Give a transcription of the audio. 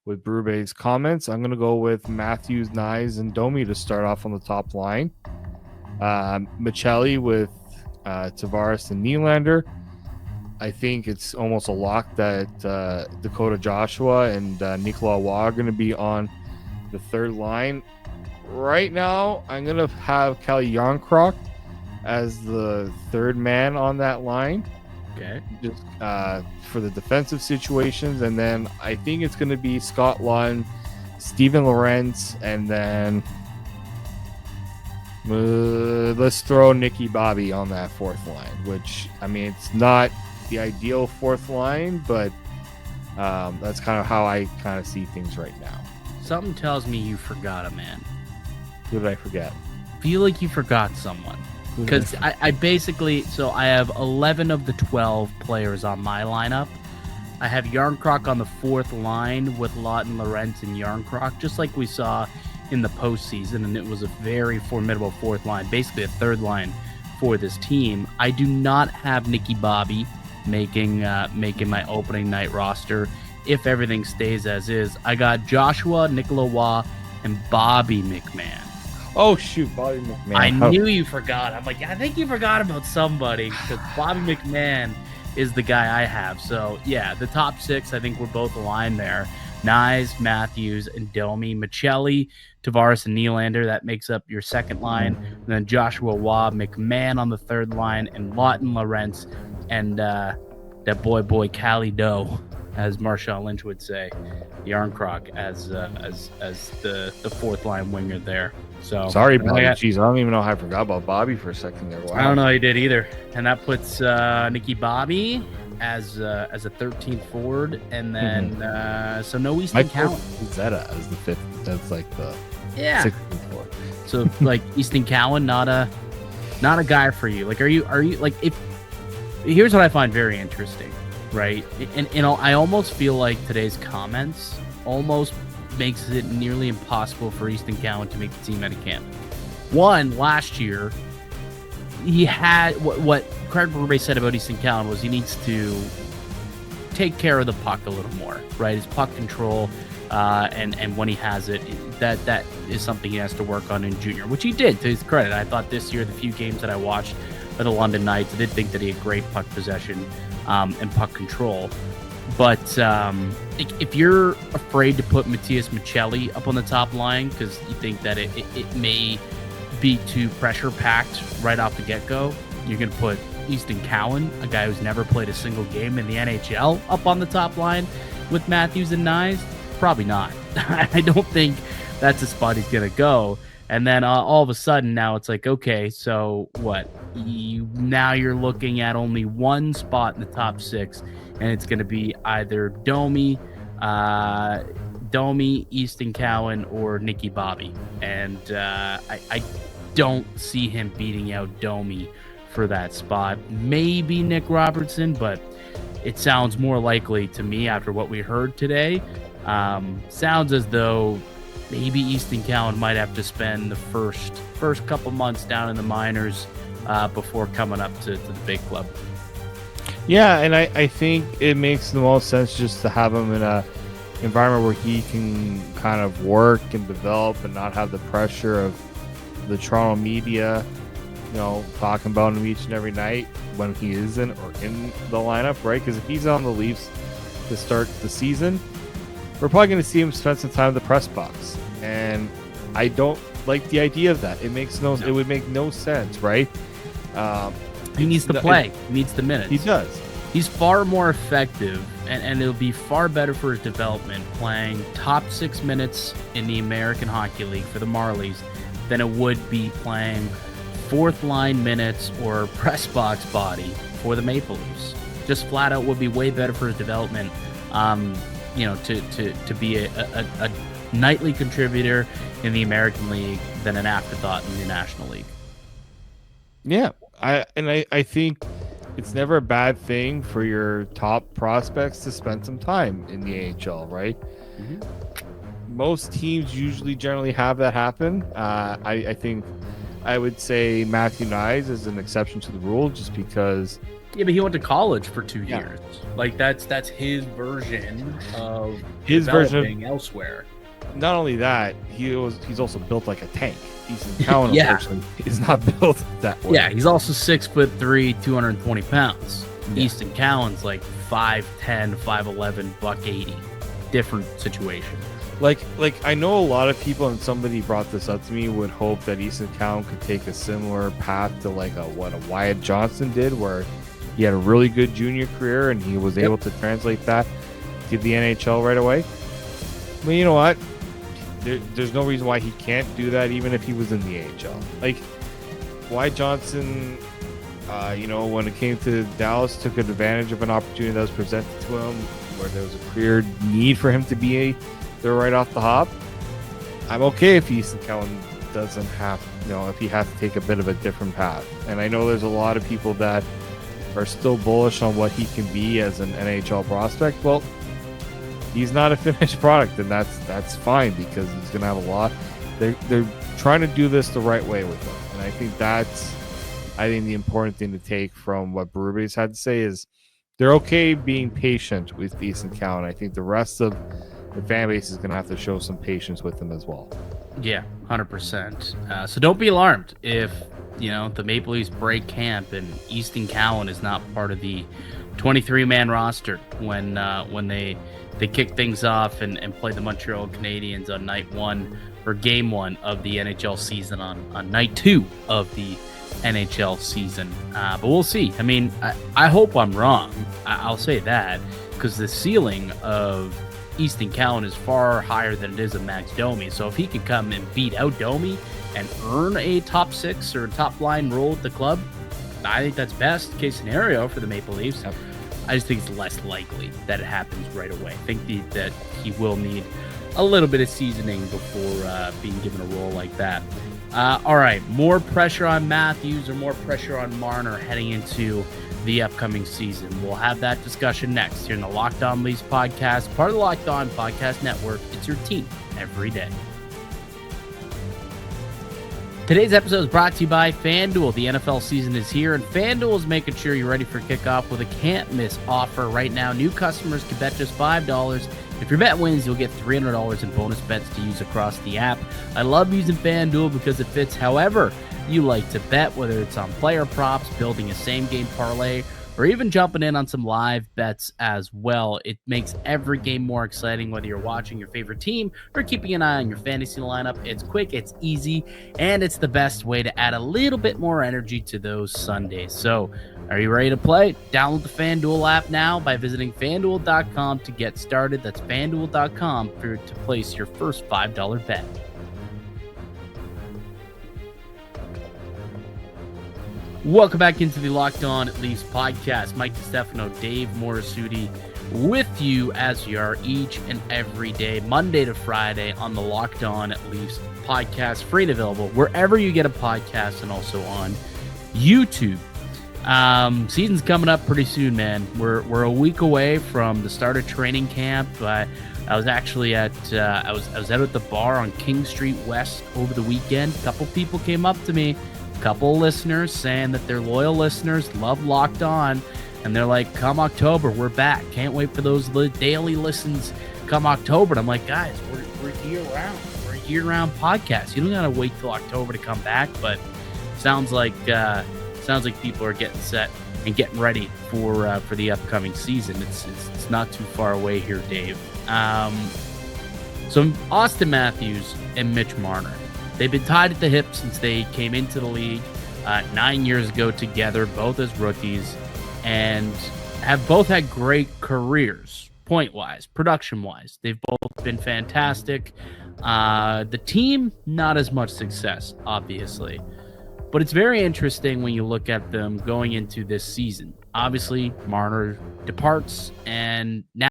with Brube's comments. I'm going to go with Matthews, Nyes, and Domi to start off on the top line. Michelli with Tavares and Nylander. I think it's almost a lock that Dakota Joshua and Nicola Waugh are going to be on the third line. Right now, I'm going to have Kelly Yarncroc as the third man on that line. Okay. Just for the defensive situations. And then I think it's going to be Scott Lund, Steven Lorentz, and then let's throw Nicky Bobby on that fourth line, which, I mean, it's not the ideal fourth line, but that's kind of how I kind of see things right now. Something tells me you forgot a man. Who did I forget? Feel like you forgot someone. Because I basically, so I have 11 of the 12 players on my lineup. I have Yarncroc on the fourth line with Lawton, Lorentz, and Yarncroc, just like we saw in the postseason, and it was a very formidable fourth line, basically a third line for this team. I do not have Nicky Bobby making my opening night roster if everything stays as is. I got Joshua, Nicola Waugh, and Bobby McMahon. Oh, shoot, Bobby McMahon. I knew you forgot. I'm like, I think you forgot about somebody, because Bobby McMahon is the guy I have. So, yeah, the top six, I think we're both aligned there. Nyes, Matthews, and Domi. Michelli, Tavares, and Nylander. That makes up your second line. And then Joshua Waugh, McMahon on the third line, and Lawton, Lorentz, and that boy Cali Doe, as Marshawn Lynch would say, Yarncroc as the fourth line winger there. So sorry, Bobby. Jeez, I don't even know how I forgot about Bobby for a second there. Wow. I don't know how you did either. And that puts Nicky Bobby as a 13th forward, and then so no Easton Cowan. Zeta as the fifth. That's like the 16th forward. So like Easton Cowan, not a guy for you. Like, are you like, if here's what I find very interesting, right? And I almost feel like today's comments almost makes it nearly impossible for Easton Cowan to make the team out of camp. One, last year, he had what Craig Berube said about Easton Cowan was he needs to take care of the puck a little more, right? His puck control, and when he has it, that is something he has to work on in junior, which he did, to his credit. I thought this year, the few games that I watched for the London Knights, I did think that he had great puck possession and puck control. But if you're afraid to put Matthias Michelli up on the top line because you think that it may be too pressure-packed right off the get-go, you're going to put Easton Cowan, a guy who's never played a single game in the NHL, up on the top line with Matthews and Nyes? Probably not. I don't think that's the spot he's going to go. And then all of a sudden now it's like, okay, so what? Now you're looking at only one spot in the top six, and it's going to be either Domi, Easton Cowan, or Nicky Bobby. And I don't see him beating out Domi for that spot. Maybe Nick Robertson, but it sounds more likely to me after what we heard today. Sounds as though maybe Easton Cowan might have to spend the first couple months down in the minors before coming up to the big club. Yeah, and I think it makes the most sense just to have him in a environment where he can kind of work and develop and not have the pressure of the Toronto media, talking about him each and every night when he isn't or in the lineup, right? Because if he's on the Leafs to start the season, we're probably going to see him spend some time in the press box, and I don't like the idea of that. It would make no sense, right? He needs to play. He needs the minutes. He does. He's far more effective, and it'll be far better for his development playing top 6 minutes in the American Hockey League for the Marlies than it would be playing fourth line minutes or press box body for the Maple Leafs. Just flat out would be way better for his development. To be a nightly contributor in the American League than an afterthought in the National League. Yeah, I think it's never a bad thing for your top prospects to spend some time in the AHL, right? Mm-hmm. Most teams generally have that happen. I think I would say Matthew Nyes is an exception to the rule, just because. Yeah, but he went to college for 2 years. Like that's his version of developing elsewhere. Not only that, he's also built like a tank. Easton Cowan, unfortunately, is not built that way. Yeah, he's also 6'3", 220 pounds. Yeah. Easton Cowan's like 5'10", 5'11", $180. Different situation. Like I know a lot of people, and somebody brought this up to me, would hope that Easton Cowan could take a similar path to like what a Wyatt Johnson did, where he had a really good junior career and he was able to translate that to the NHL right away. But you know what? There's no reason why he can't do that, even if he was in the AHL. Like Wyatt Johnson, when it came to Dallas, took advantage of an opportunity that was presented to him, where there was a clear need for him to be there right off the hop. I'm okay if Easton Cowan doesn't have, if he has to take a bit of a different path. And I know there's a lot of people that are still bullish on what he can be as an NHL prospect. Well, he's not a finished product, and that's fine, because he's going to have a lot. They're trying to do this the right way with him, and I think that's the important thing to take from what Berube's had to say is they're okay being patient with Easton Cowan. I think the rest of the fan base is going to have to show some patience with him as well. Yeah, 100%. So don't be alarmed if the Maple Leafs break camp and Easton Cowan is not part of the 23-man roster when they kick things off and play the Montreal Canadiens on night 1 or game 1 of the NHL season on night 2 of the NHL season. But we'll see. I mean, I hope I'm wrong. I'll say that, because the ceiling of Easton Cowan is far higher than it is of Max Domi. So if he could come and beat out Domi and earn a top 6 or top line role at the club, I think that's best case scenario for the Maple Leafs. Yep. I just think it's less likely that it happens right away. I think that he will need a little bit of seasoning before being given a role like that. All right, more pressure on Matthews or more pressure on Marner heading into the upcoming season. We'll have that discussion next here in the Locked On Leafs podcast, part of the Locked On Podcast Network. It's your team every day. Today's episode is brought to you by FanDuel. The NFL season is here, and FanDuel is making sure you're ready for kickoff with a can't-miss offer. Right now, new customers can bet just $5. If your bet wins, you'll get $300 in bonus bets to use across the app. I love using FanDuel because it fits however you like to bet, whether it's on player props, building a same-game parlay, or even jumping in on some live bets as well. It makes every game more exciting, whether you're watching your favorite team or keeping an eye on your fantasy lineup. It's quick, it's easy, and it's the best way to add a little bit more energy to those Sundays. So, are you ready to play? Download the FanDuel app now by visiting FanDuel.com to get started. That's FanDuel.com to place your first $5 bet. Welcome back into the Locked On Leafs podcast. Mike DiStefano, Dave Morisuti with you as we are each and every day, Monday to Friday, on the Locked On Leafs podcast, free and available wherever you get a podcast and also on YouTube. Season's coming up pretty soon, man. We're a week away from the start of training camp. I was actually I was out at the bar on King Street West over the weekend. A couple people came up to me. Couple of listeners saying that they're loyal listeners, love Locked On, and they're like, come October, we're back. Can't wait for those daily listens come October. And I'm like, guys, we're year-round. We're a year-round podcast. You don't got to wait till October to come back, but sounds like people are getting set and getting ready for the upcoming season. It's not too far away here, Dave. So Austin Matthews and Mitch Marner, they've been tied at the hip since they came into the league 9 years ago together, both as rookies, and have both had great careers, point-wise, production-wise. They've both been fantastic. The team, not as much success, obviously. But it's very interesting when you look at them going into this season. Obviously, Marner departs, and now